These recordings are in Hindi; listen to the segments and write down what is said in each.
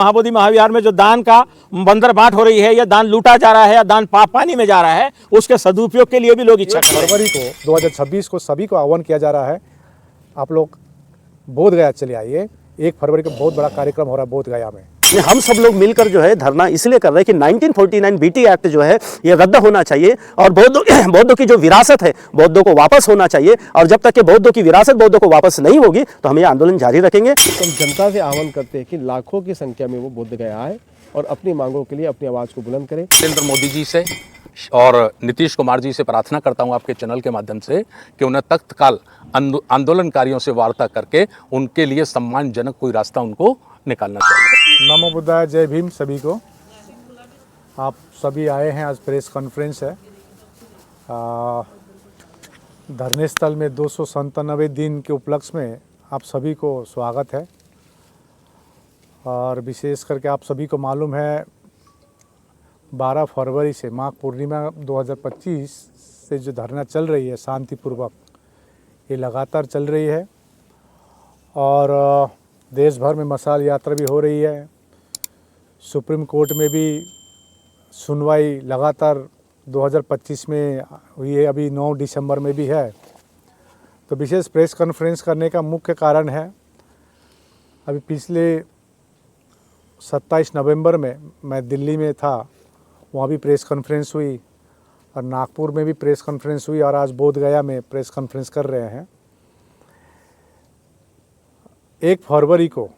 महाबोधि महाविहार में जो दान का बंदर बांट हो रही है या दान लूटा जा रहा है या दान पानी में जा रहा है, उसके सदुपयोग के लिए भी लोग इच्छा कर रहे हैं। फरवरी को 2026 को सभी को आह्वान किया जा रहा है, आप लोग बोध गया चले आइए। 1 फरवरी को बहुत बड़ा कार्यक्रम हो रहा है बोध गया में। हम सब लोग मिलकर जो है धरना इसलिए कर रहे हैं कि 1949 बीटी एक्ट जो है ये रद्द होना चाहिए और बौद्धों की जो विरासत है बौद्धों को वापस होना चाहिए। और जब तक कि बौद्धों की विरासत बौद्धों को वापस नहीं होगी तो हम ये आंदोलन जारी रखेंगे। तो हम जनता से आह्वान करते हैं कि लाखों की संख्या में वो बोध गया आए और अपनी मांगों के लिए अपनी आवाज़ को बुलंद करें। नरेंद्र मोदी जी से और नीतीश कुमार जी से प्रार्थना करता हूं आपके चैनल के माध्यम से कि उन्हें तत्काल आंदोलनकारियों से वार्ता करके उनके लिए सम्मानजनक कोई रास्ता उनको निकालना चाहिए। नमो बुद्धाय, जय भीम सभी को। आप सभी आए हैं, आज प्रेस कॉन्फ्रेंस है। धरने स्थल में 297 दिन के उपलक्ष्य में आप सभी को स्वागत है। और विशेष करके आप सभी को मालूम है 12 फरवरी से माघ पूर्णिमा 2025 से जो धरना चल रही है शांतिपूर्वक, ये लगातार चल रही है। और देश भर में मशाल यात्रा भी हो रही है। सुप्रीम कोर्ट में भी सुनवाई लगातार 2025 में हुई है, अभी 9 दिसंबर में भी है। तो विशेष प्रेस कॉन्फ्रेंस करने का मुख्य कारण है, अभी पिछले 27 नवंबर में मैं दिल्ली में था, वहाँ भी प्रेस कॉन्फ्रेंस हुई और नागपुर में भी प्रेस कॉन्फ्रेंस हुई और आज बोध गया में प्रेस कॉन्फ्रेंस कर रहे हैं। 1 फरवरी को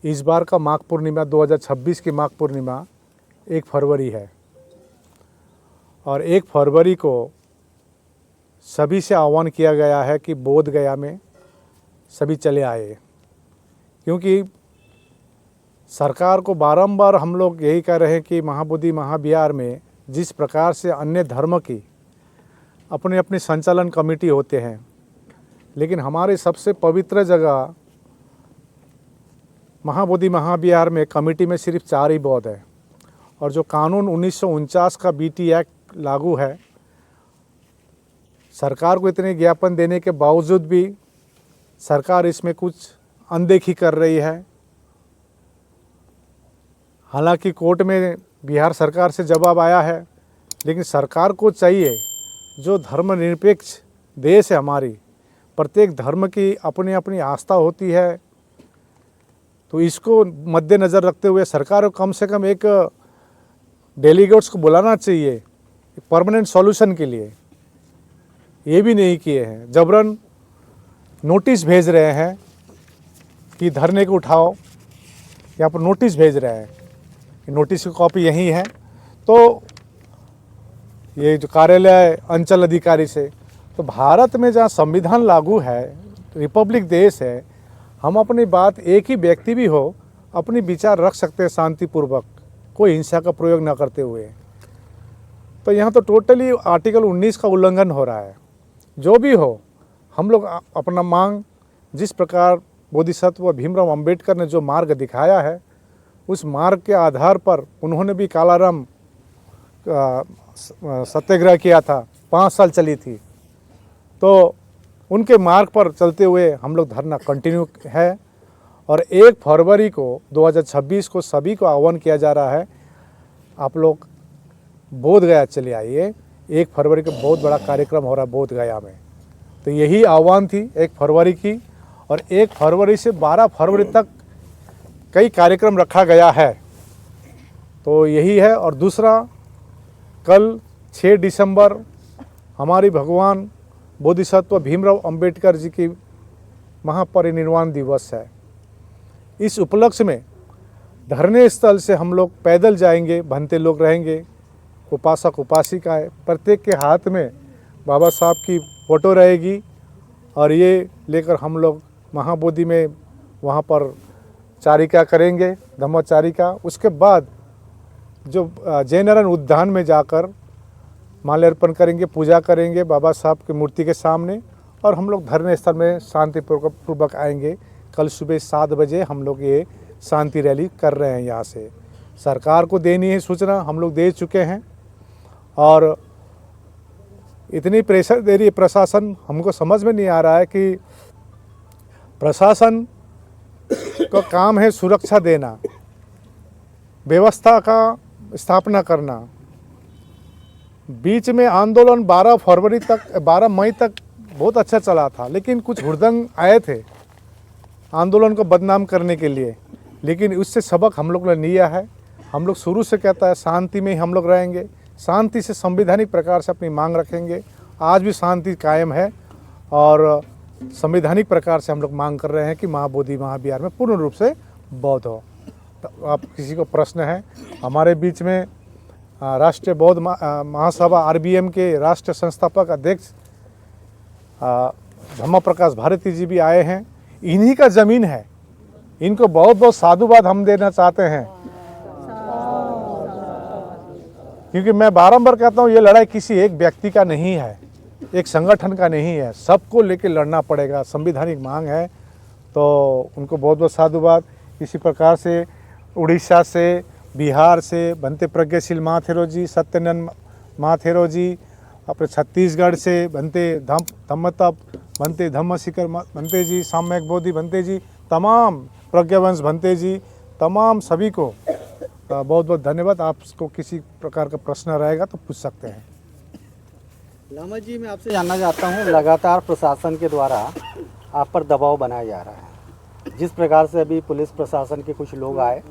इस बार का माघ पूर्णिमा 2026 की माघ पूर्णिमा 1 फरवरी है और 1 फरवरी को सभी से आह्वान किया गया है कि बोध गया में सभी चले आए। क्योंकि सरकार को बारंबार हम लोग यही कह रहे हैं कि महाबोधि महाविहार में जिस प्रकार से अन्य धर्म की अपने अपने संचालन कमेटी होते हैं, लेकिन हमारे सबसे पवित्र जगह महाबोधि महाविहार में कमेटी में सिर्फ 4 ही बौद्ध है। और जो कानून 1949 का बीटी एक्ट लागू है, सरकार को इतने ज्ञापन देने के बावजूद भी सरकार इसमें कुछ अनदेखी कर रही है। हालांकि कोर्ट में बिहार सरकार से जवाब आया है, लेकिन सरकार को चाहिए, जो धर्मनिरपेक्ष देश है हमारी, प्रत्येक धर्म की अपनी अपनी आस्था होती है, तो इसको मद्देनज़र रखते हुए सरकार को कम से कम एक डेलीगेट्स को बुलाना चाहिए परमानेंट सॉल्यूशन के लिए। ये भी नहीं किए हैं, जबरन नोटिस भेज रहे हैं कि धरने को उठाओ, यहाँ पर नोटिस भेज रहे हैं। नोटिस की कॉपी यही है। तो ये जो कार्यालय अंचल अधिकारी से, तो भारत में जहाँ संविधान लागू है, रिपब्लिक देश है, हम अपनी बात एक ही व्यक्ति भी हो अपनी विचार रख सकते हैं शांतिपूर्वक, कोई हिंसा का प्रयोग न करते हुए। तो यहाँ तो टोटली आर्टिकल 19 का उल्लंघन हो रहा है। जो भी हो, हम लोग अपना मांग, जिस प्रकार बोधिसत्व भीमराव अंबेडकर ने जो मार्ग दिखाया है, उस मार्ग के आधार पर उन्होंने भी कालाराम सत्याग्रह किया था, 5 साल चली थी। तो उनके मार्ग पर चलते हुए हम लोग धरना कंटिन्यू है। और 1 फरवरी को 2026 को सभी को आह्वान किया जा रहा है, आप लोग बोध गया चले आइए। 1 फरवरी को बहुत बड़ा कार्यक्रम हो रहा है बोध गया में। तो यही आह्वान थी 1 फरवरी की। और 1 फरवरी से 12 फरवरी तक कई कार्यक्रम रखा गया है, तो यही है। और दूसरा, कल 6 दिसंबर हमारी भगवान बोधिसत्व भीमराव अंबेडकर जी की महापरिनिर्वाण दिवस है। इस उपलक्ष्य में धरने स्थल से हम लोग पैदल जाएंगे, भंते लोग रहेंगे, उपासक उपासिकाएं, प्रत्येक के हाथ में बाबा साहब की फ़ोटो रहेगी और ये लेकर हम लोग महाबोधि में वहाँ पर चारिका करेंगे, धम्मचारिका। उसके बाद जो जैनारायण उद्यान में जाकर माल्यार्पण करेंगे, पूजा करेंगे बाबा साहब की मूर्ति के सामने, और हम लोग धरने स्थल में शांतिपूर्वक आएंगे। कल सुबह 7 बजे हम लोग ये शांति रैली कर रहे हैं। यहाँ से सरकार को देनी है सूचना, हम लोग दे चुके हैं। और इतनी प्रेशर दे रही है प्रशासन, हमको समझ में नहीं आ रहा है कि प्रशासन का काम है सुरक्षा देना, व्यवस्था का स्थापना करना। बीच में आंदोलन 12 मई तक बहुत अच्छा चला था, लेकिन कुछ हुड़दंग आए थे आंदोलन को बदनाम करने के लिए, लेकिन उससे सबक हम लोग ने लिया है। हम लोग शुरू से कहता है शांति में ही हम लोग रहेंगे, शांति से संवैधानिक प्रकार से अपनी मांग रखेंगे। आज भी शांति कायम है और संवैधानिक प्रकार से हम लोग मांग कर रहे हैं कि महाबोधि महाविहार में पूर्ण रूप से बौद्ध हो। तो आप किसी को प्रश्न है, हमारे बीच में राष्ट्रीय बौद्ध महासभा RBM के राष्ट्रीय संस्थापक अध्यक्ष धम्म प्रकाश भारती जी भी आए हैं। इन्हीं का ज़मीन है, इनको बहुत बहुत साधुवाद हम देना चाहते हैं, क्योंकि मैं बारंबार कहता हूँ ये लड़ाई किसी एक व्यक्ति का नहीं है, एक संगठन का नहीं है, सबको लेकर लड़ना पड़ेगा। संवैधानिक मांग है, तो उनको बहुत बहुत साधुवाद। इसी प्रकार से उड़ीसा से, बिहार से बनते प्रज्ञाशील महाथेरो जी, सत्यनंद महाथेरो जी, अपने छत्तीसगढ़ से बनते धम्मतप बनते, धम्मशिखर बनते जी, साम्यक बोधि बनते जी, तमाम प्रज्ञावंश बनते जी, तमाम सभी को बहुत बहुत धन्यवाद। आपको किसी प्रकार का प्रश्न रहेगा तो पूछ सकते हैं। लामा जी, मैं आपसे जानना चाहता हूँ, लगातार प्रशासन के द्वारा आप पर दबाव बनाया जा रहा है। जिस प्रकार से अभी पुलिस प्रशासन के कुछ लोग आए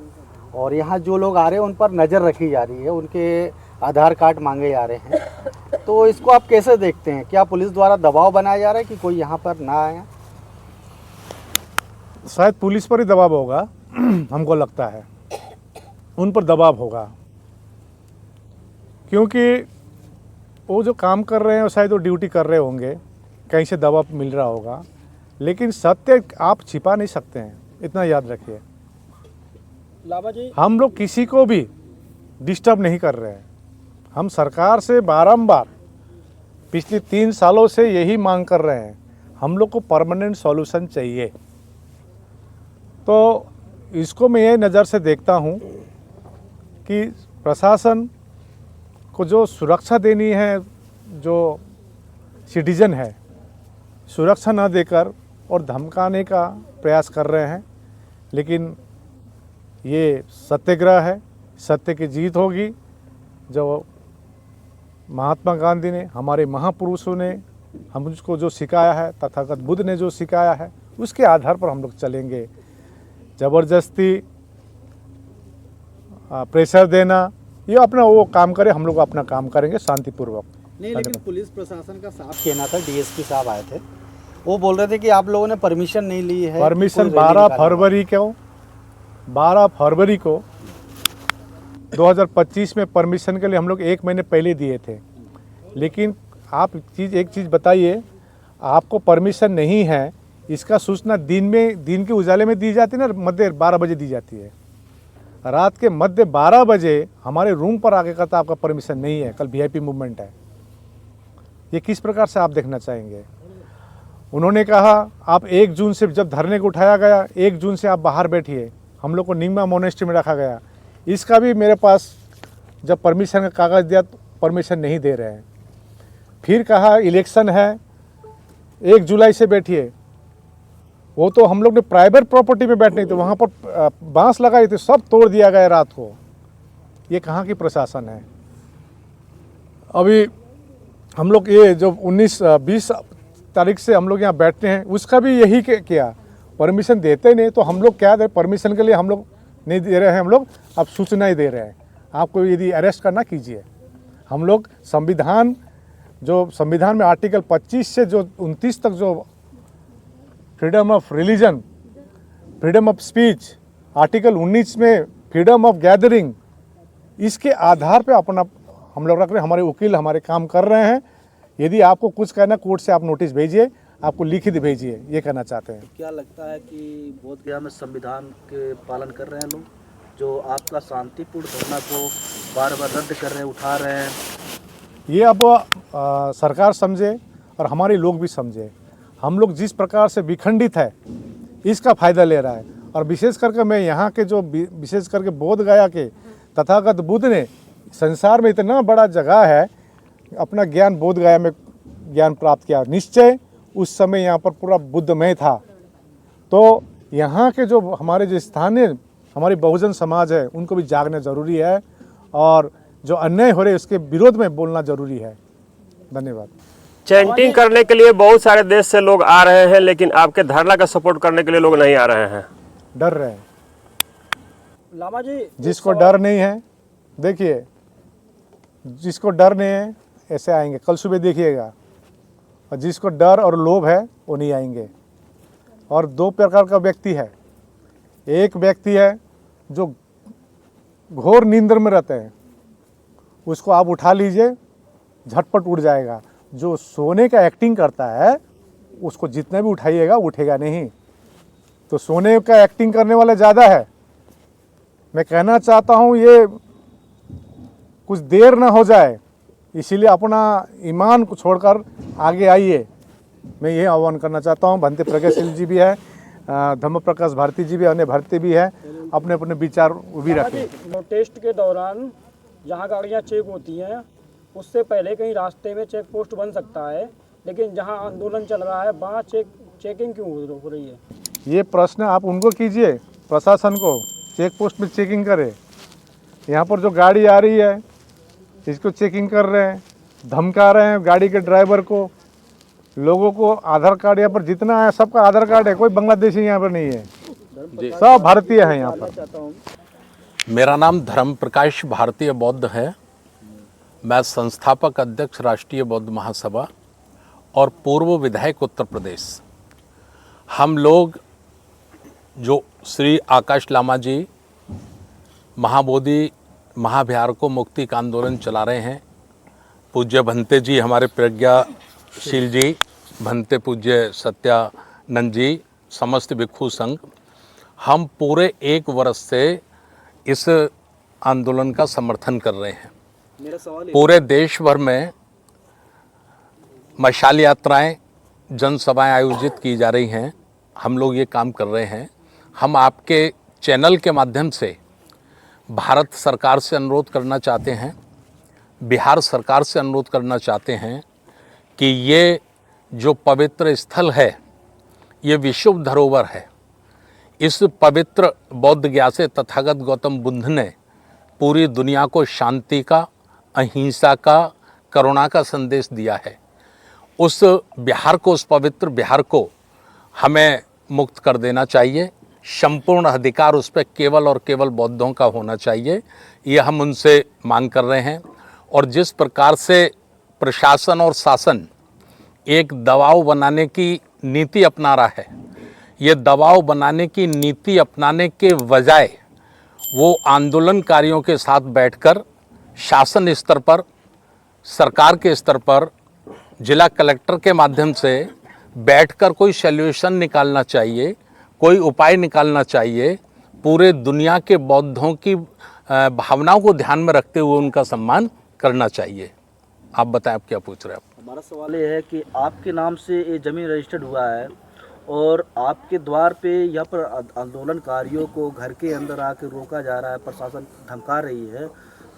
और यहाँ जो लोग आ रहे हैं उन पर नज़र रखी जा रही है, उनके आधार कार्ड मांगे जा रहे हैं, तो इसको आप कैसे देखते हैं? क्या पुलिस द्वारा दबाव बनाया जा रहा है कि कोई यहाँ पर ना आए? शायद पुलिस पर ही दबाव होगा हमको लगता है, उन पर दबाव होगा, क्योंकि वो जो काम कर रहे हैं शायद वो ड्यूटी कर रहे होंगे, कहीं से दबाव मिल रहा होगा, लेकिन सत्य आप छिपा नहीं सकते हैं, इतना याद रखिए। लामा जी, हम लोग किसी को भी डिस्टर्ब नहीं कर रहे हैं। हम सरकार से बारंबार पिछले 3 सालों से यही मांग कर रहे हैं, हम लोग को परमानेंट सॉल्यूशन चाहिए। तो इसको मैं ये नज़र से देखता हूँ कि प्रशासन को जो सुरक्षा देनी है, जो सिटीजन है, सुरक्षा न देकर और धमकाने का प्रयास कर रहे हैं। लेकिन ये सत्याग्रह है, सत्य की जीत होगी। जो महात्मा गांधी ने, हमारे महापुरुषों ने हमको जो सिखाया है, तथागत बुद्ध ने जो सिखाया है, उसके आधार पर हम लोग चलेंगे। ज़बरदस्ती प्रेशर देना, ये अपना वो काम करे, हम लोग अपना काम करेंगे शांतिपूर्वक। नहीं, लेकिन पुलिस प्रशासन का साफ कहना था, DSP साहब आए थे, वो बोल रहे थे कि आप लोगों ने परमिशन नहीं ली है। परमिशन 12 फरवरी को 2025 में परमिशन के लिए हम लोग 1 महीने पहले दिए थे। लेकिन आप एक चीज़ बताइए, आपको परमिशन नहीं है, इसका सूचना दिन के उजाले में दी जाती है ना, मध्य 12 बजे दी जाती है। रात के मध्य 12 बजे हमारे रूम पर आके कहता आपका परमिशन नहीं है, कल VIP मूवमेंट है। ये किस प्रकार से आप देखना चाहेंगे? उन्होंने कहा आप 1 जून से, जब धरने को उठाया गया, 1 जून से आप बाहर बैठिए, हम लोग को निंगमा मोनेस्ट्री में रखा गया। इसका भी मेरे पास जब परमिशन का कागज़ दिया तो परमिशन नहीं दे रहे हैं। फिर कहा इलेक्शन है, 1 जुलाई से बैठिए। वो तो हम लोग ने प्राइवेट प्रॉपर्टी पे बैठने थे, वहाँ पर बांस लगाए थे, सब तोड़ दिया गया रात को। ये कहाँ की प्रशासन है? अभी हम लोग ये जो 19-20 तारीख से हम लोग यहाँ बैठते हैं, उसका भी यही किया, परमिशन देते नहीं तो हम लोग क्या दे, परमिशन के लिए हम लोग नहीं दे रहे हैं, हम लोग अब सूचना ही दे रहे हैं। आपको यदि अरेस्ट करना कीजिए। हम लोग संविधान में आर्टिकल 25 से जो 29 तक जो freedom of religion, freedom of speech, article 19 में फ्रीडम ऑफ गैदरिंग, इसके आधार पे अपना हम लोग रख रहे हैं। हमारे वकील हमारे काम कर रहे हैं। यदि आपको कुछ कहना, कोर्ट से आप नोटिस भेजिए, आपको लिखित भेजिए, ये कहना चाहते हैं। क्या लगता है कि बोध गया में संविधान के पालन कर रहे हैं लोग, जो आपका शांतिपूर्ण धरना को बार बार रद्द कर रहे हैं, उठा रहे हैं? ये अब सरकार समझे और हमारे लोग भी समझे। हम लोग जिस प्रकार से विखंडित है, इसका फ़ायदा ले रहा है। और विशेष करके मैं यहाँ के जो विशेष करके बोध गया के तथागत बुद्ध ने संसार में इतना बड़ा जगह है, अपना ज्ञान बोध गया में ज्ञान प्राप्त किया। निश्चय उस समय यहाँ पर पूरा बुद्धमय था। तो यहाँ के जो हमारे जो स्थानीय हमारी बहुजन समाज है उनको भी जागना ज़रूरी है और जो अन्याय हो रहे उसके विरोध में बोलना ज़रूरी है। धन्यवाद। चैंटिंग करने के लिए बहुत सारे देश से लोग आ रहे हैं, लेकिन आपके धरना का सपोर्ट करने के लिए लोग नहीं आ रहे हैं, डर रहे हैं। लामा जी, जिसको डर नहीं है, देखिए जिसको डर नहीं है ऐसे आएंगे, कल सुबह देखिएगा। और जिसको डर और लोभ है वो नहीं आएंगे। और दो प्रकार का व्यक्ति है, एक व्यक्ति है जो घोर नींद में रहते हैं, उसको आप उठा लीजिए झटपट उठ जाएगा। जो सोने का एक्टिंग करता है उसको जितना भी उठाइएगा उठेगा नहीं। तो सोने का एक्टिंग करने वाले ज़्यादा है। मैं कहना चाहता हूँ ये कुछ देर ना हो जाए, इसीलिए अपना ईमान को छोड़कर आगे आइए। मैं ये आह्वान करना चाहता हूँ। भंते प्रज्ञाशील जी भी है, धम्म प्रकाश भारती जी भी, अन्य भारती भी है, अपने अपने विचार भी रखें। टेस्ट के दौरान जहाँ गाड़ियाँ चेक होती हैं उससे पहले कहीं रास्ते में चेक पोस्ट बन सकता है, लेकिन जहाँ आंदोलन चल रहा है वहाँ चेकिंग क्यों हो रही है? ये प्रश्न आप उनको कीजिए, प्रशासन को। चेक पोस्ट में चेकिंग करे। यहाँ पर जो गाड़ी आ रही है इसको चेकिंग कर रहे हैं, धमका रहे हैं गाड़ी के ड्राइवर को। लोगों को आधार कार्ड यहाँ पर जितना है सबका आधार कार्ड है, कोई बांग्लादेशी यहाँ पर नहीं है, सब भारतीय हैं यहाँ पर। मेरा नाम धर्म प्रकाश भारतीय बौद्ध है। मैं संस्थापक अध्यक्ष राष्ट्रीय बौद्ध महासभा और पूर्व विधायक उत्तर प्रदेश। हम लोग जो श्री आकाश लामा जी महाबोधि महाविहार को मुक्ति का आंदोलन चला रहे हैं, पूज्य भंते जी हमारे प्रज्ञाशील जी, भंते पूज्य सत्यानंद जी, समस्त भिक्षु संघ, हम पूरे 1 वर्ष से इस आंदोलन का समर्थन कर रहे हैं। मेरा सवाल पूरे देश भर में मशाल यात्राएं, जनसभाएं आयोजित की जा रही हैं। हम लोग ये काम कर रहे हैं। हम आपके चैनल के माध्यम से भारत सरकार से अनुरोध करना चाहते हैं, बिहार सरकार से अनुरोध करना चाहते हैं कि ये जो पवित्र स्थल है ये विश्व धरोहर है। इस पवित्र बौद्ध ज्ञान से तथागत गौतम बुद्ध ने पूरी दुनिया को शांति का, अहिंसा का, करुणा का संदेश दिया है। उस बिहार को, उस पवित्र बिहार को हमें मुक्त कर देना चाहिए। संपूर्ण अधिकार उस पर केवल और केवल बौद्धों का होना चाहिए, ये हम उनसे मांग कर रहे हैं। और जिस प्रकार से प्रशासन और शासन एक दबाव बनाने की नीति अपना रहा है, ये दबाव बनाने की नीति अपनाने के बजाय वो आंदोलनकारियों के साथ बैठकर शासन स्तर पर, सरकार के स्तर पर, जिला कलेक्टर के माध्यम से बैठकर कोई सॉल्यूशन निकालना चाहिए, कोई उपाय निकालना चाहिए। पूरे दुनिया के बौद्धों की भावनाओं को ध्यान में रखते हुए उनका सम्मान करना चाहिए। आप बताएं, आप क्या पूछ रहे हैं? हमारा सवाल ये है कि आपके नाम से ये ज़मीन रजिस्टर्ड हुआ है और आपके द्वार पे यहाँ पर आंदोलनकारियों को घर के अंदर आके रोका जा रहा है, प्रशासन धमका रही है,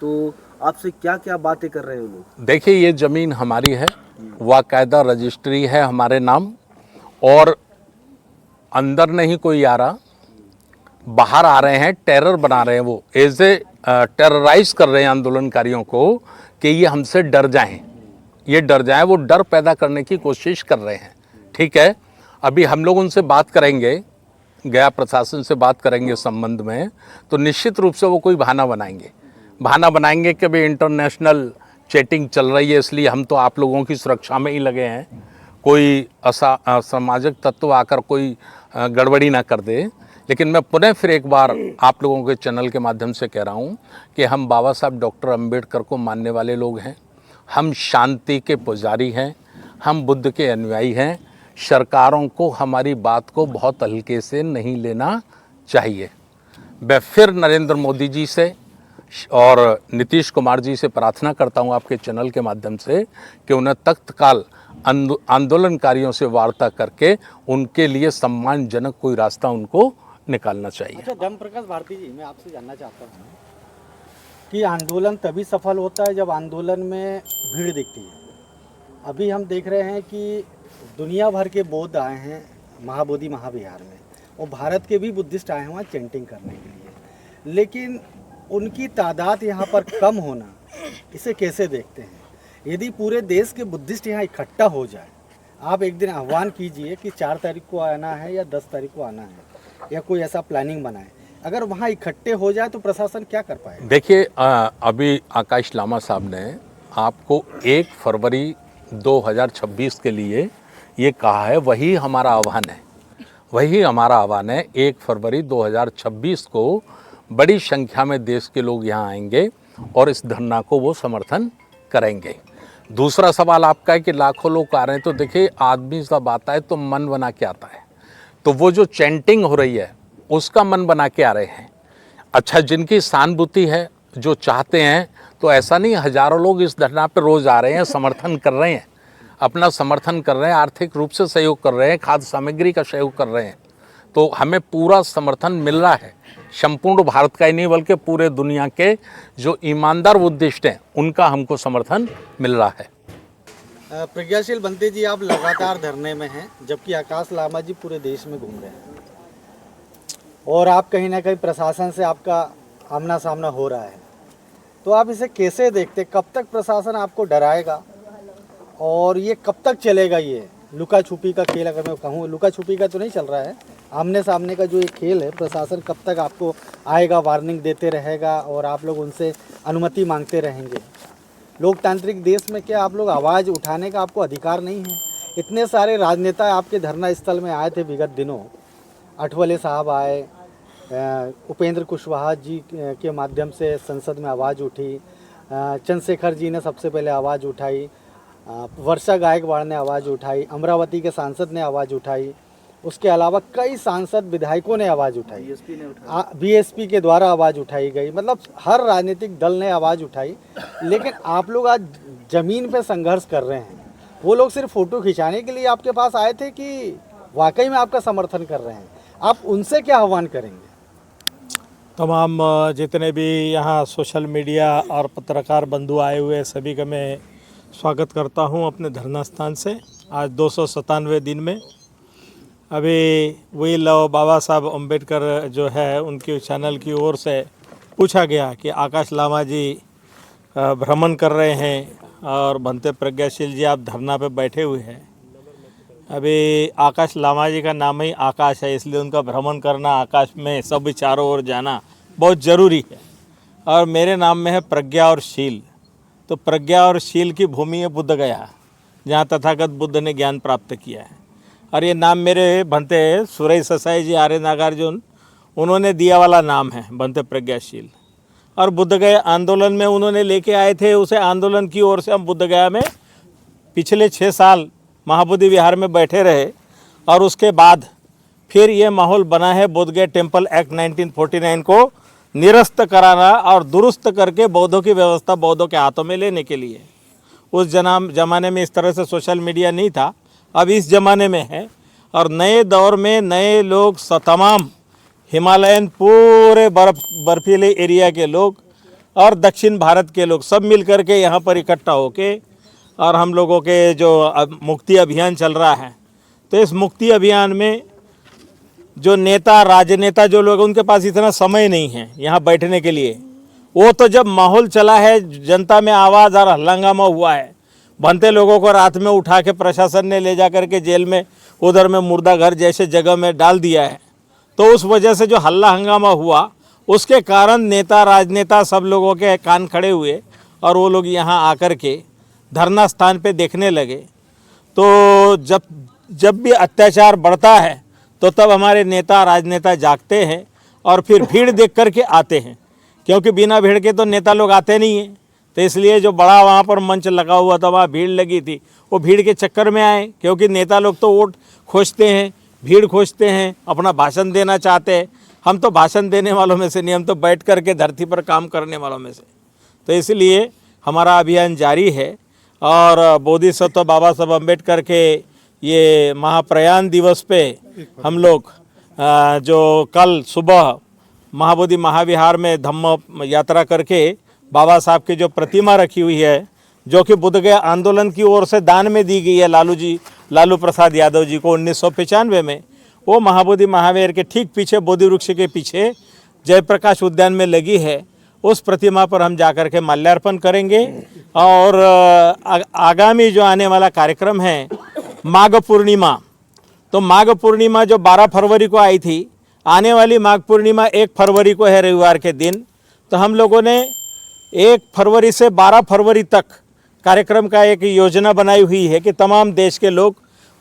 तो आपसे क्या क्या बातें कर रहे हैं लोग? देखिए, ये ज़मीन हमारी है, वाकायदा रजिस्ट्री है हमारे नाम, और अंदर नहीं कोई आ रहा, बाहर आ रहे हैं, टेरर बना रहे हैं। वो एज ए टेरराइज कर रहे हैं आंदोलनकारियों को कि ये हमसे डर जाएं, ये डर जाएं। वो डर पैदा करने की कोशिश कर रहे हैं। ठीक है, अभी हम लोग उनसे बात करेंगे, गया प्रशासन से बात करेंगे इस संबंध में, तो निश्चित रूप से वो कोई बहाना बनाएंगे कि भाई इंटरनेशनल चैटिंग चल रही है, इसलिए हम तो आप लोगों की सुरक्षा में ही लगे हैं, कोई असामाजिक तत्व आकर कोई गड़बड़ी ना कर दे। लेकिन मैं पुनः फिर एक बार आप लोगों के चैनल के माध्यम से कह रहा हूँ कि हम बाबा साहब डॉक्टर अंबेडकर को मानने वाले लोग हैं, हम शांति के पुजारी हैं, हम बुद्ध के अनुयायी हैं। सरकारों को हमारी बात को बहुत हल्के से नहीं लेना चाहिए। मैं फिर नरेंद्र मोदी जी से और नीतीश कुमार जी से प्रार्थना करता हूं आपके चैनल के माध्यम से कि उन्हें तत्काल आंदोलनकारियों से वार्ता करके उनके लिए सम्मानजनक कोई रास्ता उनको निकालना चाहिए। अच्छा, धर्म प्रकाश भारती जी, मैं आपसे जानना चाहता हूँ कि आंदोलन तभी सफल होता है जब आंदोलन में भीड़ दिखती है। अभी हम देख रहे हैं कि दुनिया भर के बौद्ध आए हैं महाबोधि महाविहार में, और भारत के भी बुद्धिस्ट आए हैं वहाँ चैंटिंग करने के लिए। लेकिन उनकी तादाद यहाँ पर कम होना, इसे कैसे देखते हैं? यदि पूरे देश के बुद्धिस्ट यहाँ इकट्ठा हो जाए, आप एक दिन आह्वान कीजिए कि 4 तारीख को आना है या 10 तारीख को आना है, या कोई ऐसा प्लानिंग बनाए। अगर वहाँ इकट्ठे हो जाए तो प्रशासन क्या कर पाएगा? देखिए, अभी आकाश लामा साहब ने आपको 1 फरवरी 2026 के लिए ये कहा है, वही हमारा आह्वान है, वही हमारा आह्वान है। 1 फरवरी 2026 को बड़ी संख्या में देश के लोग यहाँ आएंगे और इस धरना को वो समर्थन करेंगे। दूसरा सवाल आपका है कि लाखों लोग आ रहे हैं, तो देखिए, आदमी सब आता है तो मन बना के आता है, तो वो जो चैंटिंग हो रही है उसका मन बना के आ रहे हैं। अच्छा, जिनकी सहानुभूति है, जो चाहते हैं, तो ऐसा नहीं हज़ारों लोग इस धरना पर रोज़ आ रहे हैं, समर्थन कर रहे हैं, अपना समर्थन कर रहे हैं, आर्थिक रूप से सहयोग कर रहे हैं, खाद्य सामग्री का सहयोग कर रहे हैं। तो हमें पूरा समर्थन मिल रहा है, संपूर्ण भारत का ही नहीं बल्कि पूरे दुनिया के जो ईमानदार बुद्धिस्ट हैं उनका हमको समर्थन मिल रहा है। प्रज्ञाशील बंते जी, आप लगातार धरने में हैं, जबकि आकाश लामा जी पूरे देश में घूम रहे हैं, और आप कहीं ना कहीं प्रशासन से आपका आमना सामना हो रहा है, तो आप इसे कैसे देखते? कब तक प्रशासन आपको डराएगा और ये कब तक चलेगा? ये लुका छुपी का खेल, अगर मैं कहूँ, लुका छुपी का तो नहीं चल रहा है, आमने सामने का जो ये खेल है, प्रशासन कब तक आपको आएगा, वार्निंग देते रहेगा और आप लोग उनसे अनुमति मांगते रहेंगे? लोकतांत्रिक देश में क्या आप लोग आवाज़ उठाने का आपको अधिकार नहीं है? इतने सारे राजनेता आपके धरना स्थल में आए थे विगत दिनों, आठवले साहब आए, उपेंद्र कुशवाहा जी के माध्यम से संसद में आवाज़ उठी, चंद्रशेखर जी ने सबसे पहले आवाज़ उठाई, वर्षा गायकवाड़ ने आवाज़ उठाई, अमरावती के सांसद ने आवाज़ उठाई, उसके अलावा कई सांसद विधायकों ने आवाज़ उठाई, बीएसपी के द्वारा आवाज़ उठाई गई, मतलब हर राजनीतिक दल ने आवाज़ उठाई। लेकिन आप लोग आज ज़मीन पे संघर्ष कर रहे हैं। वो लोग सिर्फ फ़ोटो खिंचाने के लिए आपके पास आए थे कि वाकई में आपका समर्थन कर रहे हैं? आप उनसे क्या आह्वान करेंगे? तमाम जितने भी यहाँ सोशल मीडिया और पत्रकार बंधु आए हुए सभी का मैं स्वागत करता हूँ अपने धरना स्थान से। आज 297वें दिन में अभी वही लव बाबा साहब अम्बेडकर जो है उनके चैनल की ओर से पूछा गया कि आकाश लामा जी भ्रमण कर रहे हैं और बनते प्रज्ञाशील जी आप धरना पे बैठे हुए हैं। अभी आकाश लामा जी का नाम ही आकाश है, इसलिए उनका भ्रमण करना, आकाश में सब चारों ओर जाना बहुत ज़रूरी है। और मेरे नाम में है प्रज्ञा और शील, तो प्रज्ञा और शील की भूमि है बुद्ध गया, जहाँ तथागत बुद्ध ने ज्ञान प्राप्त किया है। और ये नाम मेरे बनते सुरेश ससाई जी, आर्य नागार्जुन, उन्होंने दिया वाला नाम है बनते प्रज्ञाशील। और बुद्ध गया आंदोलन में उन्होंने लेके आए थे, उसे आंदोलन की ओर से हम बुद्ध गया में पिछले 6 साल महाबोधि विहार में बैठे रहे। और उसके बाद फिर ये माहौल बना है बोध गया टेम्पल एक्ट 1949 को निरस्त कराना और दुरुस्त करके बौद्धों की व्यवस्था बौद्धों के हाथों में लेने के लिए। उस ज़माने में इस तरह से सोशल मीडिया नहीं था, अब इस ज़माने में है। और नए दौर में नए लोग, तमाम हिमालयन पूरे बर्फीले एरिया के लोग और दक्षिण भारत के लोग सब मिल कर के यहाँ पर इकट्ठा होके, और हम लोगों के जो मुक्ति अभियान चल रहा है, तो इस मुक्ति अभियान में जो नेता, राजनेता जो लोग, उनके पास इतना समय नहीं है यहाँ बैठने के लिए। वो तो जब माहौल चला है, जनता में आवाज़ और हल्लांगामा हुआ है, बनते लोगों को रात में उठा के प्रशासन ने ले जा कर के जेल में, उधर में मुर्दा घर जैसे जगह में डाल दिया है, तो उस वजह से जो हल्ला हंगामा हुआ, उसके कारण नेता, राजनेता सब लोगों के कान खड़े हुए और वो लोग यहाँ आकर के धरना स्थान पे देखने लगे। तो जब भी अत्याचार बढ़ता है तो तब हमारे नेता, राजनेता जागते हैं और फिर भीड़ देख कर के आते हैं, क्योंकि बिना भीड़ के तो नेता लोग आते नहीं हैं। तो इसलिए जो बड़ा वहाँ पर मंच लगा हुआ था, वहाँ भीड़ लगी थी, वो भीड़ के चक्कर में आए, क्योंकि नेता लोग तो वोट खोजते हैं, भीड़ खोजते हैं, अपना भाषण देना चाहते हैं। हम तो भाषण देने वालों में से नहीं, हम तो बैठ कर के धरती पर काम करने वालों में से। तो इसलिए हमारा अभियान जारी है। और बोधिसत्व बाबा साहब अम्बेडकर के ये महाप्रयाण दिवस पे हम लोग जो कल सुबह महाबोधि महाविहार में धम्म यात्रा करके बाबा साहब की जो प्रतिमा रखी हुई है, जो कि बुद्ध गया आंदोलन की ओर से दान में दी गई है लालू प्रसाद यादव जी को 1995 में, वो महाबोधि महावीर के ठीक पीछे, बोधि वृक्ष के पीछे जयप्रकाश उद्यान में लगी है उस प्रतिमा पर हम जाकर के माल्यार्पण करेंगे। और आगामी जो आने वाला कार्यक्रम है माघ पूर्णिमा, तो माघ पूर्णिमा जो 12 फरवरी को आई थी, आने वाली माघ पूर्णिमा 1 फरवरी को है रविवार के दिन। तो हम लोगों ने 1 फरवरी से 12 फरवरी तक कार्यक्रम का एक योजना बनाई हुई है कि तमाम देश के लोग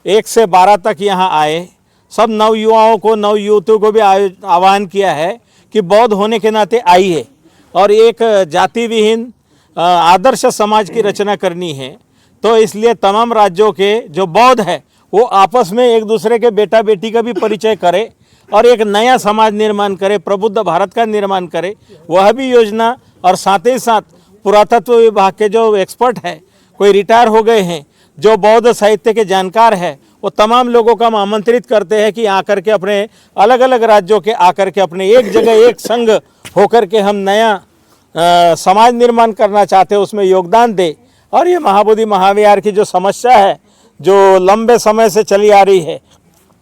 1 से 12 तक यहाँ आए। सब नवयुवाओं को, नवयुवतियों को भी आह्वान किया है कि बौद्ध होने के नाते आइए और एक जाति विहीन आदर्श समाज की रचना करनी है। तो इसलिए तमाम राज्यों के जो बौद्ध है वो आपस में एक दूसरे के बेटा बेटी का भी परिचय करे और एक नया समाज निर्माण करे, प्रबुद्ध भारत का निर्माण करे, वह भी योजना। और साथ ही साथ पुरातत्व विभाग के जो एक्सपर्ट हैं, कोई रिटायर हो गए हैं, जो बौद्ध साहित्य के जानकार हैं, वो तमाम लोगों को हम आमंत्रित करते हैं कि आकर के अपने अलग अलग राज्यों के आकर के अपने एक जगह एक संघ होकर के हम नया समाज निर्माण करना चाहते हैं, उसमें योगदान दे। और ये महाबोधि महाविहार की जो समस्या है, जो लंबे समय से चली आ रही है,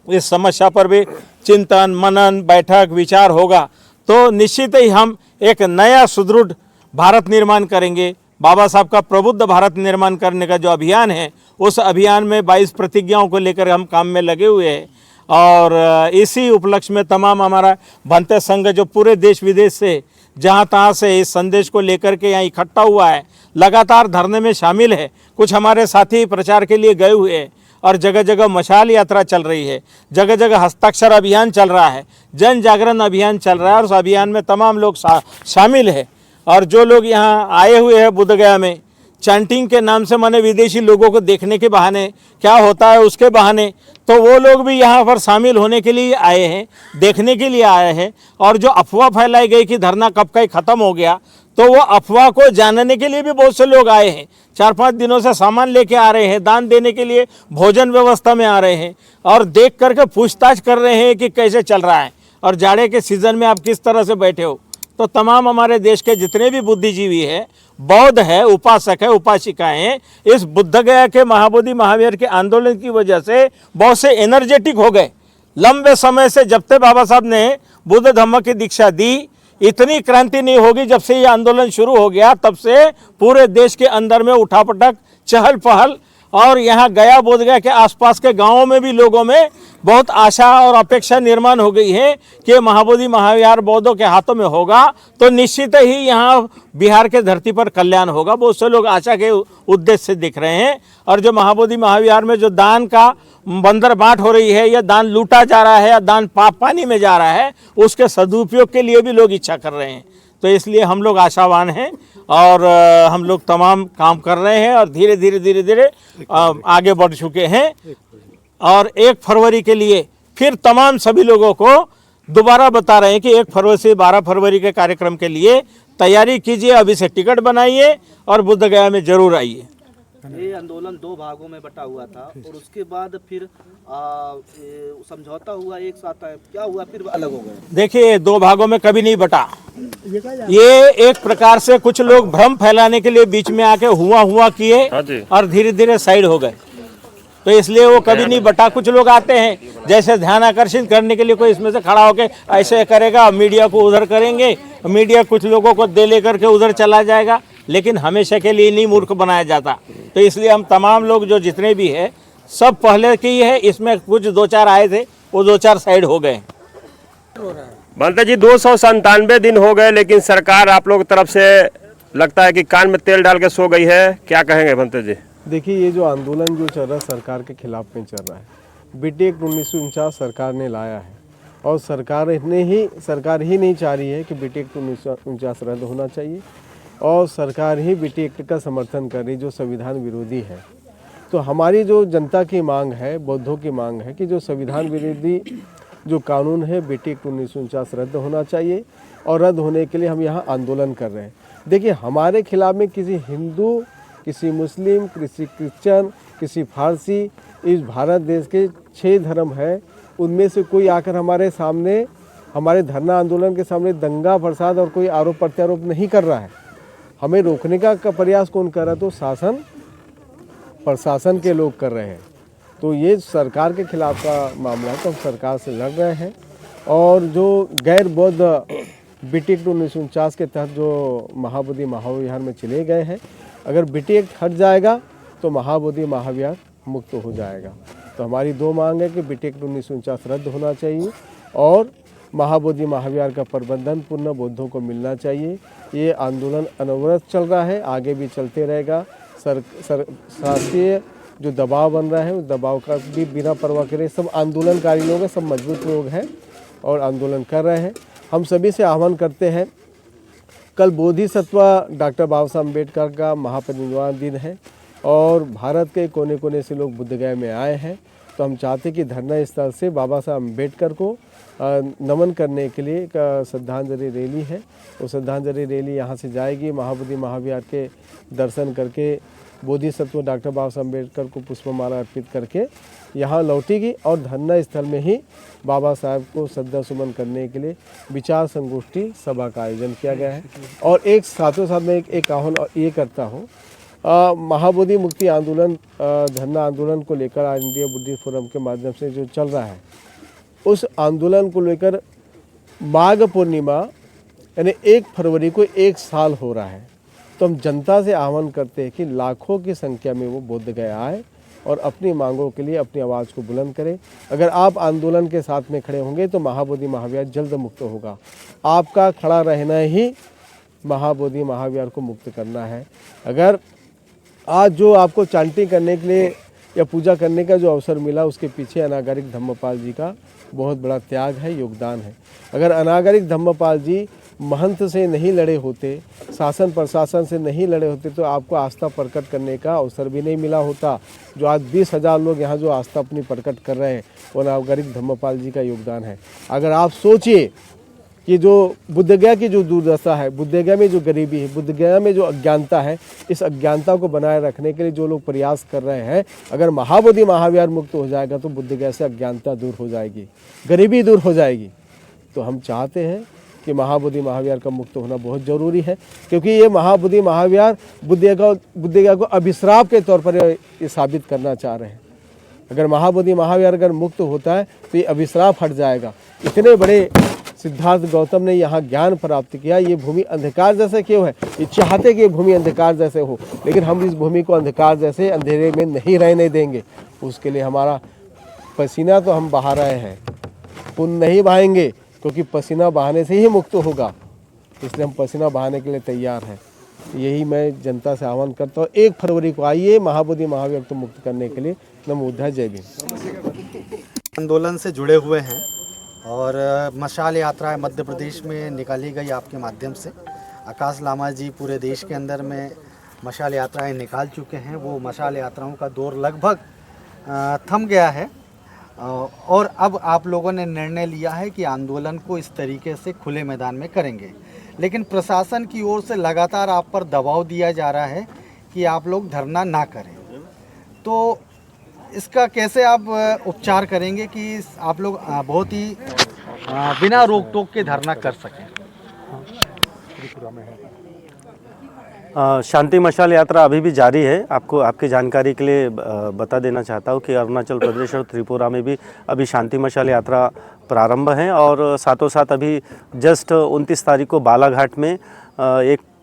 इस समस्या पर भी चिंतन, मनन, बैठक, विचार होगा तो निश्चित ही हम एक नया सुदृढ़ भारत निर्माण करेंगे। बाबा साहब का प्रबुद्ध भारत निर्माण करने का जो अभियान है, उस अभियान में 22 प्रतिज्ञाओं को लेकर हम काम में लगे हुए हैं। और इसी उपलक्ष्य में तमाम हमारा भंते संघ जो पूरे देश विदेश से जहाँ तहाँ से इस संदेश को लेकर के यहाँ इकट्ठा हुआ है, लगातार धरने में शामिल है। कुछ हमारे साथी प्रचार के लिए गए हुए हैं और जगह जगह मशाल यात्रा चल रही है, जगह जगह हस्ताक्षर अभियान चल रहा है, जन जागरण अभियान चल रहा है और उस अभियान में तमाम लोग शामिल है। और जो लोग यहाँ आए हुए हैं बुद्धगया में चैंटिंग के नाम से, माने विदेशी लोगों को देखने के बहाने क्या होता है उसके बहाने, तो वो लोग भी यहाँ पर शामिल होने के लिए आए हैं, देखने के लिए आए हैं। और जो अफवाह फैलाई गई कि धरना कब का ही ख़त्म हो गया, तो वो अफवाह को जानने के लिए भी बहुत से लोग आए हैं। 4-5 दिनों से सामान लेके आ रहे हैं, दान देने के लिए भोजन व्यवस्था में आ रहे हैं और देख करके पूछताछ कर रहे हैं कि कैसे चल रहा है और जाड़े के सीज़न में आप किस तरह से बैठे हो। तो तमाम हमारे देश के जितने भी बुद्धिजीवी हैं, बौद्ध है, उपासक है, उपासिकाएं हैं, इस बुद्धगया के महाबोधि महावीर के आंदोलन की वजह से बहुत से एनर्जेटिक हो गए। लंबे समय से जब तक बाबा साहब ने बुद्ध धम्म की दीक्षा दी, इतनी क्रांति नहीं होगी। जब से ये आंदोलन शुरू हो गया तब से पूरे देश के अंदर में उठापटक, चहल पहल, और यहाँ गया बोधगया के आसपास के गांवों में भी लोगों में बहुत आशा और अपेक्षा निर्माण हो गई है कि महाबोधि महाविहार बौद्धों के हाथों में होगा तो निश्चित ही यहाँ बिहार के धरती पर कल्याण होगा। बहुत से लोग आशा के उद्देश्य से दिख रहे हैं। और जो महाबोधि महाविहार में जो दान का बंदर बांट हो रही है, या दान लूटा जा रहा है, या दान पानी में जा रहा है, उसके सदुपयोग के लिए भी लोग इच्छा कर रहे हैं। तो इसलिए हम लोग आशावान हैं और हम लोग तमाम काम कर रहे हैं और धीरे धीरे आगे बढ़ चुके हैं। और 1 फरवरी के लिए फिर तमाम सभी लोगों को दोबारा बता रहे हैं कि 1 फरवरी से 12 फरवरी के कार्यक्रम के लिए तैयारी कीजिए, अभी से टिकट बनाइए और बुद्धगया में जरूर आइए। ये आंदोलन 2 भागों में बटा हुआ था और उसके बाद फिर समझौता हुआ, एक साथ क्या हुआ, फिर अलग हो गए। देखिए, 2 भागों में कभी नहीं बटा। ये एक प्रकार से कुछ लोग भ्रम फैलाने के लिए बीच में आके हुआ किए और धीरे धीरे साइड हो गए। तो इसलिए वो कभी नहीं बटा। कुछ लोग आते हैं जैसे ध्यान आकर्षित करने के लिए, कोई इसमें से खड़ा होकर ऐसे करेगा, मीडिया को उधर करेंगे, मीडिया कुछ लोगों को दे लेकर के उधर चला जाएगा, लेकिन हमेशा के लिए नहीं मूर्ख बनाया जाता। तो इसलिए हम तमाम लोग जो जितने भी है सब पहले की है, इसमें कुछ 2-4 आए थे, वो 2-4 साइड हो गए। भंते जी 297 दिन हो गए, लेकिन सरकार आप लोग तरफ से लगता है कि कान में तेल डाल के सो गई है। क्या कहेंगे भंते जी? देखिए, ये जो आंदोलन जो चल रहा है सरकार के खिलाफ में चल रहा है। बीटी एक्ट 1949 सरकार ने लाया है और सरकार ही नहीं चाह रही है कि बीटी एक्ट 1949 रद्द होना चाहिए और सरकार ही बीटी एक्ट का समर्थन कर रही जो संविधान विरोधी है। तो हमारी जो जनता की मांग है, बौद्धों की मांग है कि जो संविधान विरोधी जो कानून है बीटी एक्ट 1949 रद्द होना चाहिए और रद्द होने के लिए हम यहाँ आंदोलन कर रहे हैं। देखिए, हमारे खिलाफ में किसी हिंदू, किसी मुस्लिम, किसी क्रिश्चियन, किसी फारसी, इस भारत देश के 6 धर्म है, उनमें से कोई आकर हमारे सामने, हमारे धरना आंदोलन के सामने दंगा फसाद और कोई आरोप प्रत्यारोप नहीं कर रहा है। हमें रोकने का प्रयास कौन कर रहा है? तो प्रशासन के लोग कर रहे हैं। तो ये सरकार के खिलाफ का मामला है, तो हम सरकार से लड़ रहे हैं। और जो गैर बौद्ध बीटी एक्ट 1949 के तहत जो महाबोधि महाविहार में चले गए हैं, अगर बीटी एक्ट हट जाएगा तो महाबोधि महाविहार मुक्त हो जाएगा। तो हमारी दो मांग है कि बीटी एक्ट 1949 रद्द होना चाहिए और महाबोधि महाविहार का प्रबंधन पुनः बौद्धों को मिलना चाहिए। ये आंदोलन अनवरत चल रहा है, आगे भी चलते रहेगा। शासकीय जो दबाव बन रहा है उस दबाव का भी बिना परवाह करे सब आंदोलनकारी लोग हैं, सब मजबूत लोग हैं और आंदोलन कर रहे हैं। हम सभी से आह्वान करते हैं, कल बोधिसत्व डॉक्टर बाबा साहब अम्बेडकर का महापरिनिर्वाण दिन है और भारत के कोने कोने से लोग बुद्धगया में आए हैं। तो हम चाहते हैं कि धरना स्थल से बाबा साहब अम्बेडकर को नमन करने के लिए एक श्रद्धांजलि रैली है। वो श्रद्धांजलि रैली यहाँ से जाएगी, महाबोधि महाविहार के दर्शन करके बोधिसत्व डॉक्टर बाबा साहब अम्बेडकर को पुष्पमाला अर्पित करके यहाँ लौटेगी और धरना स्थल में ही बाबा साहब को श्रद्धा सुमन करने के लिए विचार संगोष्ठी सभा का आयोजन किया गया है। और एक साथों साथ में एक आह्वान ये करता हूँ, महाबोधि मुक्ति आंदोलन धरना आंदोलन को लेकर आज इंडिया बुद्धिस्ट फोरम के माध्यम से जो चल रहा है, उस आंदोलन को लेकर माघ पूर्णिमा यानी 1 फरवरी को 1 साल हो रहा है। तो हम जनता से आह्वान करते हैं कि लाखों की संख्या में वो बोधगया आए और अपनी मांगों के लिए अपनी आवाज़ को बुलंद करें। अगर आप आंदोलन के साथ में खड़े होंगे तो महाबोधि महाविहार जल्द मुक्त होगा। आपका खड़ा रहना ही महाबोधि महाविहार को मुक्त करना है। अगर आज जो आपको चांटिंग करने के लिए या पूजा करने का जो अवसर मिला, उसके पीछे अनागरिक धम्मपाल जी का बहुत बड़ा त्याग है, योगदान है। अगर अनागरिक धम्मपाल जी महंत से नहीं लड़े होते, शासन प्रशासन से नहीं लड़े होते, तो आपको आस्था प्रकट करने का अवसर भी नहीं मिला होता। जो आज 20,000 लोग यहाँ जो आस्था अपनी प्रकट कर रहे हैं, वो अनागरिक धम्मपाल जी का योगदान है। अगर आप सोचिए कि जो बुद्धगया की जो दुर्दशा है, बुद्धगया में जो गरीबी है, बुद्धगया में जो अज्ञानता है, इस अज्ञानता को बनाए रखने के लिए जो लोग प्रयास कर रहे हैं, अगर महाबोधि महाविहार मुक्त हो जाएगा तो बुद्धगया से अज्ञानता दूर हो जाएगी, गरीबी दूर हो जाएगी। तो हम चाहते हैं कि महाबोधि महाविहार का मुक्त होना बहुत ज़रूरी है, क्योंकि ये महाबोधि महाविहार बुद्धगया को अभिश्राप के तौर पर ये साबित करना चाह रहे हैं। अगर महाबोधि महाविहार अगर मुक्त होता है तो ये अभिश्राप हट जाएगा। इतने बड़े सिद्धार्थ गौतम ने यहाँ ज्ञान प्राप्त किया। ये भूमि अंधकार जैसे क्यों है? ये चाहते कि ये भूमि अंधकार जैसे हो, लेकिन हम इस भूमि को अंधकार जैसे अंधेरे में नहीं रहने देंगे। उसके लिए हमारा पसीना तो हम बहा रहे हैं, पुण्य नहीं बहाएंगे, क्योंकि पसीना बहाने से ही मुक्त होगा। इसलिए हम पसीना बहाने के लिए तैयार हैं। यही मैं जनता से आह्वान करता हूँ, 1 फरवरी को आइए महाबोधि महाविहार को मुक्त करने के लिए। नमो बुद्धाय, जय भीम। आंदोलन से जुड़े हुए हैं और मशाल यात्रा मध्य प्रदेश में निकाली गई आपके माध्यम से। आकाश लामा जी पूरे देश के अंदर में मशाल यात्राएं निकाल चुके हैं। वो मशाल यात्राओं का दौर लगभग थम गया है और अब आप लोगों ने निर्णय लिया है कि आंदोलन को इस तरीके से खुले मैदान में करेंगे। लेकिन प्रशासन की ओर से लगातार आप पर दबाव दिया जा रहा है कि आप लोग धरना ना करें, तो इसका कैसे आप उपचार करेंगे कि आप लोग बहुत ही बिना रोक टोक के धरना कर सकें? शांति मशाल यात्रा अभी भी जारी है। आपको आपकी जानकारी के लिए बता देना चाहता हूँ कि अरुणाचल प्रदेश और त्रिपुरा में भी अभी शांति मशाल यात्रा प्रारंभ है और साथों साथ अभी जस्ट 29 तारीख को बालाघाट में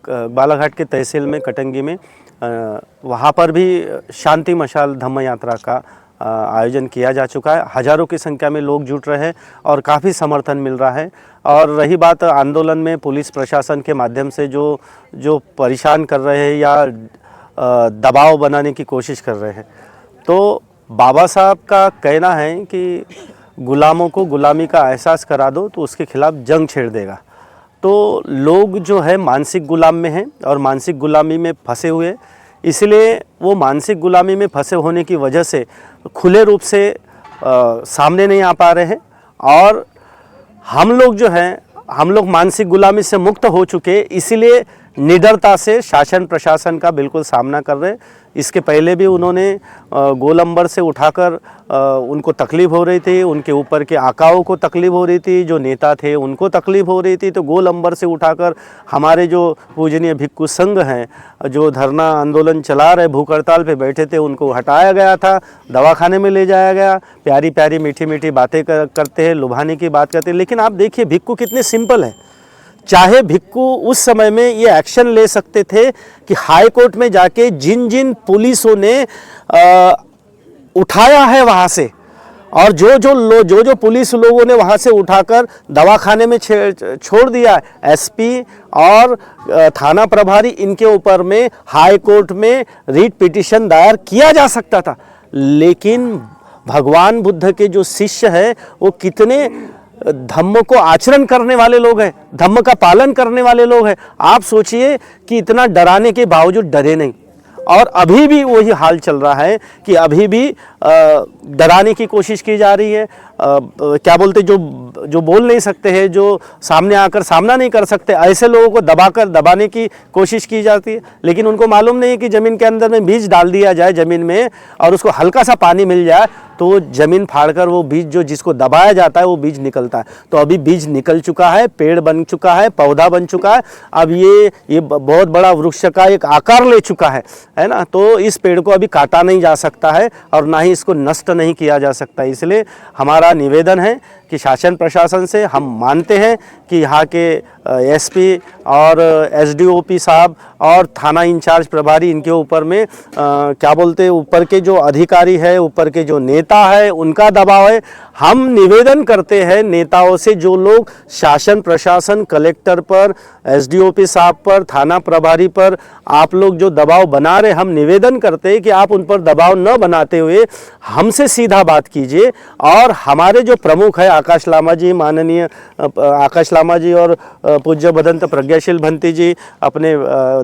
बालाघाट के तहसील में कटंगी में वहाँ पर भी शांति मशाल धम्म यात्रा का आयोजन किया जा चुका है। हज़ारों की संख्या में लोग जुट रहे हैं और काफ़ी समर्थन मिल रहा है। और रही बात आंदोलन में पुलिस प्रशासन के माध्यम से जो परेशान कर रहे हैं या दबाव बनाने की कोशिश कर रहे हैं, तो बाबा साहब का कहना है कि गुलामों को गुलामी का एहसास करा दो तो उसके खिलाफ जंग छेड़ देगा। तो लोग जो है मानसिक गुलाम में हैं और मानसिक गुलामी में फंसे हुए, इसलिए वो मानसिक गुलामी में फंसे होने की वजह से खुले रूप से सामने नहीं आ पा रहे हैं। और हम लोग जो हैं, हम लोग मानसिक गुलामी से मुक्त हो चुके, इसीलिए निडरता से शासन प्रशासन का बिल्कुल सामना कर रहे हैं। इसके पहले भी उन्होंने गोलंबर से उठाकर उनको तकलीफ़ हो रही थी, उनके ऊपर के आकाओं को तकलीफ़ हो रही थी, जो नेता थे उनको तकलीफ़ हो रही थी, तो गोलंबर से उठाकर हमारे जो पूजनीय भिक्खु संघ हैं, जो धरना आंदोलन चला रहे, भूख हड़ताल पे बैठे थे, उनको हटाया गया था, दवाखाने में ले जाया गया। प्यारी प्यारी मीठी मीठी बातें करते हैं, लुभाने की बात करते हैं, लेकिन आप देखिए भिक्खु कितने सिंपल है। चाहे भिक्कू उस समय में ये एक्शन ले सकते थे कि हाई कोर्ट में जाके जिन जिन पुलिसों ने उठाया है वहाँ से, और जो पुलिस लोगों ने वहाँ से उठाकर दवाखाने में छोड़ दिया, एसपी और थाना प्रभारी, इनके ऊपर में हाई कोर्ट में रीट पिटीशन दायर किया जा सकता था। लेकिन भगवान बुद्ध के जो शिष्य है वो कितने धम्म को आचरण करने वाले लोग हैं, धम्म का पालन करने वाले लोग हैं। आप सोचिए कि इतना डराने के बावजूद डरे नहीं, और अभी भी वही हाल चल रहा है कि अभी भी डराने की कोशिश की जा रही है। क्या बोलते, जो बोल नहीं सकते हैं, जो सामने आकर सामना नहीं कर सकते, ऐसे लोगों को दबाने की कोशिश की जाती है। लेकिन उनको मालूम नहीं है कि ज़मीन के अंदर में बीज डाल दिया जाए ज़मीन में, और उसको हल्का सा पानी मिल जाए तो ज़मीन फाड़कर वो बीज जिसको दबाया जाता है वो बीज निकलता है। तो अभी बीज निकल चुका है, पेड़ बन चुका है, पौधा बन चुका है। अब ये बहुत बड़ा वृक्ष का एक आकार ले चुका है ना। तो इस पेड़ को अभी काटा नहीं जा सकता है और ना ही इसको नष्ट नहीं किया जा सकता। इसलिए हमारा निवेदन है कि शासन प्रशासन से हम मानते हैं कि यहाँ के एसपी और एसडीओपी साहब और थाना इंचार्ज प्रभारी, इनके ऊपर में क्या बोलते हैं, ऊपर के जो अधिकारी है, ऊपर के जो नेता है, उनका दबाव है। हम निवेदन करते हैं नेताओं से, जो लोग शासन प्रशासन, कलेक्टर पर, एसडीओपी साहब पर, थाना प्रभारी पर आप लोग जो दबाव बना रहे, हम निवेदन करते हैं कि आप उन पर दबाव न बनाते हुए हमसे सीधा बात कीजिए। और हमारे जो प्रमुख है आकाश लामा जी, माननीय आकाश लामा जी, और पूज्य भदंत प्रज्ञाशील भंती जी, अपने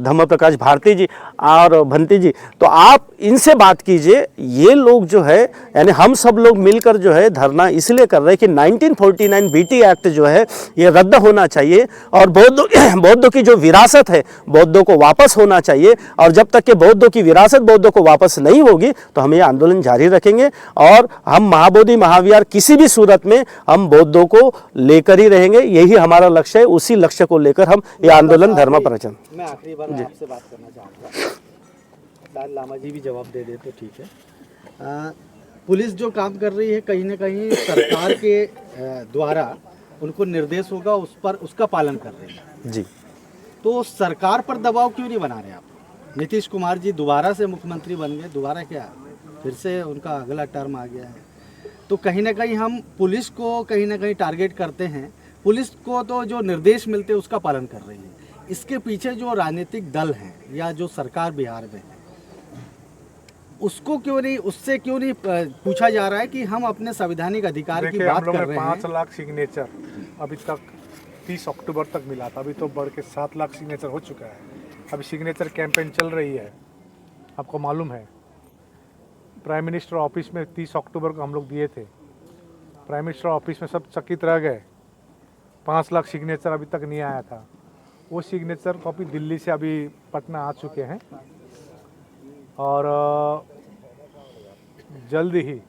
धम्म प्रकाश भारती जी और भंती जी, तो आप इनसे बात कीजिए। ये लोग जो है, यानी हम सब लोग मिलकर जो है धरना इसलिए कर रहे हैं कि 1949 बीटी एक्ट जो है ये रद्द होना चाहिए, और बौद्धों की जो विरासत है बौद्धों को वापस होना चाहिए। और जब तक कि बौद्धों की विरासत बौद्धों को वापस नहीं होगी तो हम ये आंदोलन जारी रखेंगे, और हम महाबोधि महाविहार किसी भी सूरत में हम बौद्धों को लेकर ही रहेंगे। यही हमारा लक्ष्य है, उसी लक्ष्य को लेकर हम ये आंदोलन धर्म प्रचार। मैं आखिरी बार आपसे बात करना चाहूँगा, शायद लामा जी भी जवाब दे दे तो ठीक है। पुलिस जो काम कर रही है, कहीं ना कहीं सरकार के द्वारा उनको निर्देश होगा, उसका पालन कर रही है जी। तो सरकार पर दबाव क्यों नहीं बना रहे आप? नीतीश कुमार जी दोबारा से मुख्यमंत्री बन गए, दोबारा क्या, फिर से उनका अगला टर्म आ गया है। तो कहीं ना कहीं हम पुलिस को कहीं ना कहीं टारगेट करते हैं। पुलिस को तो जो निर्देश मिलते हैं उसका पालन कर रही है। इसके पीछे जो राजनीतिक दल हैं या जो सरकार बिहार में है, उसको क्यों नहीं, उससे क्यों नहीं पूछा जा रहा है कि हम अपने संवैधानिक अधिकार की बात कर रहे हैं। 5 लाख सिग्नेचर अभी तक 30 अक्टूबर तक मिला था, अभी तो बढ़ के 7 लाख सिग्नेचर हो चुका है। अभी सिग्नेचर कैंपेन चल रही है, आपको मालूम है। प्राइम मिनिस्टर ऑफिस में 30 अक्टूबर को हम लोग दिए थे, प्राइम मिनिस्टर ऑफिस में सब चकित रह गए। 5 लाख सिग्नेचर अभी तक नहीं आया था। वो सिग्नेचर कॉपी दिल्ली से अभी पटना आ चुके हैं, और जल्द ही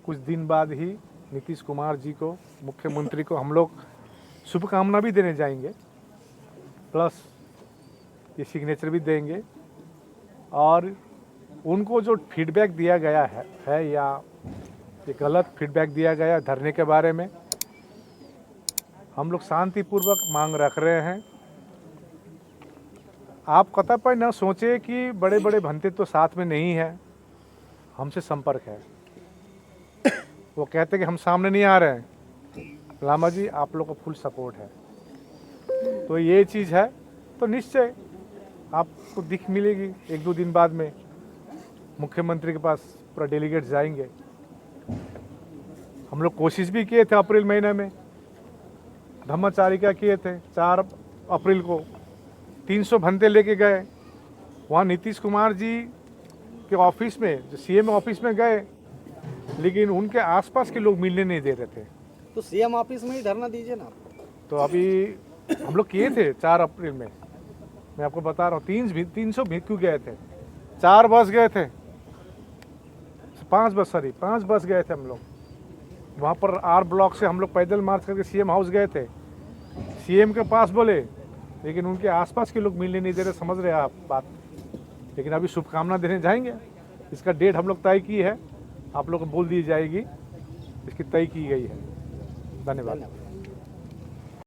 कुछ दिन बाद ही नीतीश कुमार जी को, मुख्यमंत्री को हम लोग शुभकामना भी देने जाएंगे, प्लस ये सिग्नेचर भी देंगे। और उनको जो फीडबैक दिया गया है या ये गलत फीडबैक दिया गया धरने के बारे में, हम लोग शांतिपूर्वक मांग रख रहे हैं। आप कतई न सोचे कि बड़े बड़े भंते तो साथ में नहीं है, हमसे संपर्क है। वो कहते कि हम सामने नहीं आ रहे हैं। लामा जी, आप लोग का फुल सपोर्ट है। तो ये चीज़ है, तो निश्चय आपको दिख मिलेगी। 1-2 दिन बाद में मुख्यमंत्री के पास पूरा डेलीगेट जाएंगे। हम लोग कोशिश भी किए थे अप्रैल महीने में, धम्मचारिका किए थे। 4 अप्रैल को 300 भंते लेके गए। वहाँ नीतीश कुमार जी के ऑफिस में, जो सीएम ऑफिस में गए, लेकिन उनके आसपास के लोग मिलने नहीं दे रहे थे। तो सीएम ऑफिस में ही धरना दीजिए ना। तो अभी हम लोग किए थे 4 अप्रैल में, मैं आपको बता रहा हूँ। 300 भिक्खु गए थे, 4 बस गए थे, 5 बस गए थे हम लोग। वहाँ पर आर ब्लॉक से हम लोग पैदल मार्च करके सीएम हाउस गए थे। सीएम के पास बोले, लेकिन उनके आसपास के लोग मिलने नहीं दे रहे। समझ रहे हैं आप बात? लेकिन अभी शुभकामना देने जाएंगे। इसका डेट हम लोग तय की है, आप लोग को बोल दी जाएगी, इसकी तय की गई है। धन्यवाद।